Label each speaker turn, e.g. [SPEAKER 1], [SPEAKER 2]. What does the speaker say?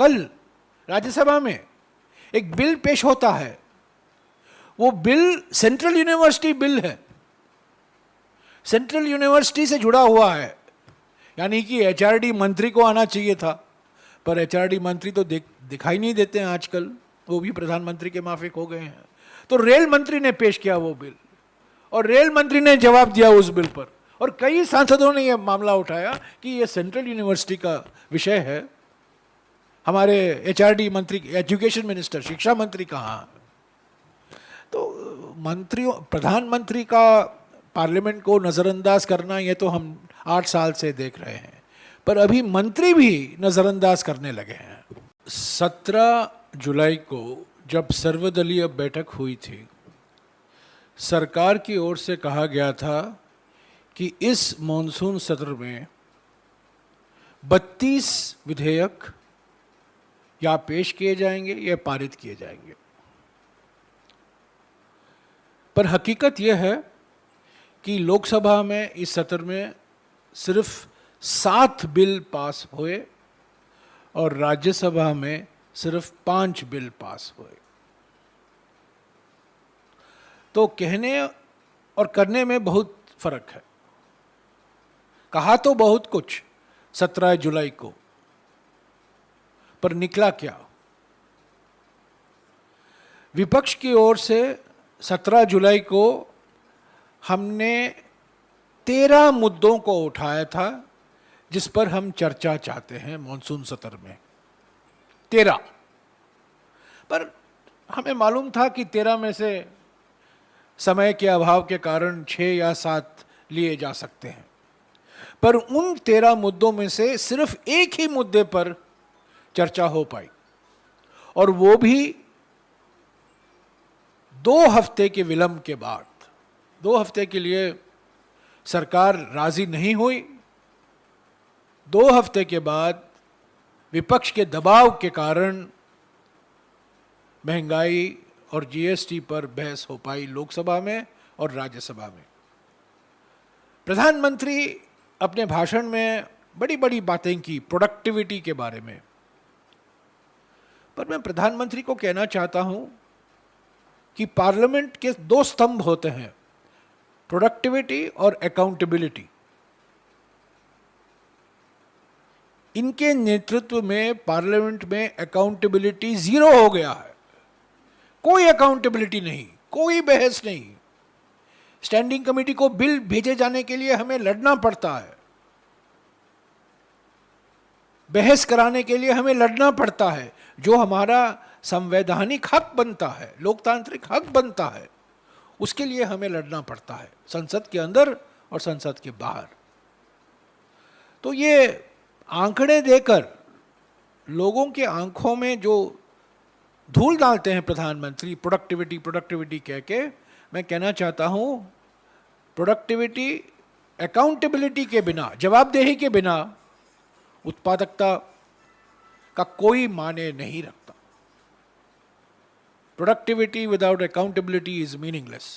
[SPEAKER 1] कल राज्यसभा में एक बिल पेश होता है, वो बिल सेंट्रल यूनिवर्सिटी बिल है, सेंट्रल यूनिवर्सिटी से जुड़ा हुआ है, यानी कि एचआरडी मंत्री को आना चाहिए था, पर एचआरडी मंत्री तो दिखाई नहीं देते हैं आजकल, वो भी प्रधानमंत्री के माफिक हो गए हैं। तो रेल मंत्री ने पेश किया वो बिल और रेल मंत्री ने जवाब दिया उस बिल पर, और कई सांसदों ने यह मामला उठाया कि यह सेंट्रल यूनिवर्सिटी का विषय है, हमारे एचआरडी मंत्री, एजुकेशन मिनिस्टर, शिक्षा मंत्री कहाँ। तो मंत्रियों, प्रधानमंत्री का पार्लियामेंट को नज़रअंदाज करना, ये तो हम 8 साल से देख रहे हैं, पर अभी मंत्री भी नज़रअंदाज करने लगे हैं। 17 जुलाई को जब सर्वदलीय बैठक हुई थी, सरकार की ओर से कहा गया था कि इस मॉनसून सत्र में 32 विधेयक या पेश किए जाएंगे या पारित किए जाएंगे, पर हकीकत यह है कि लोकसभा में इस सत्र में सिर्फ 7 बिल पास हुए और राज्यसभा में सिर्फ 5 बिल पास हुए। तो कहने और करने में बहुत फर्क है। कहा तो बहुत कुछ 17 जुलाई को, पर निकला क्या? विपक्ष की ओर से 17 जुलाई को हमने 13 मुद्दों को उठाया था जिस पर हम चर्चा चाहते हैं मॉनसून सत्र में। 13, पर हमें मालूम था कि 13 में से समय के अभाव के कारण 6 या 7 लिए जा सकते हैं, पर उन 13 मुद्दों में से सिर्फ एक ही मुद्दे पर चर्चा हो पाई, और वो भी 2 हफ्ते के विलंब के बाद। 2 हफ्ते के लिए सरकार राजी नहीं हुई। 2 हफ्ते के बाद विपक्ष के दबाव के कारण महंगाई और जीएसटी पर बहस हो पाई लोकसभा में और राज्यसभा में। प्रधानमंत्री अपने भाषण में बड़ी बड़ी बातें की प्रोडक्टिविटी के बारे में, पर मैं प्रधानमंत्री को कहना चाहता हूं कि पार्लियामेंट के 2 स्तंभ होते हैं, प्रोडक्टिविटी और अकाउंटेबिलिटी। इनके नेतृत्व में पार्लियामेंट में अकाउंटेबिलिटी 0 हो गया है। कोई अकाउंटेबिलिटी नहीं, कोई बहस नहीं। स्टैंडिंग कमेटी को बिल भेजे जाने के लिए हमें लड़ना पड़ता है, बहस कराने के लिए हमें लड़ना पड़ता है, जो हमारा संवैधानिक हक बनता है, लोकतांत्रिक हक बनता है, उसके लिए हमें लड़ना पड़ता है, संसद के अंदर और संसद के बाहर। तो ये आंकड़े देकर लोगों के आंखों में जो धूल डालते हैं प्रधानमंत्री, प्रोडक्टिविटी प्रोडक्टिविटी कह के, मैं कहना चाहता हूं प्रोडक्टिविटी अकाउंटेबिलिटी के बिना, जवाबदेही के बिना उत्पादकता का कोई माने नहीं रखता। Productivity without accountability is meaningless.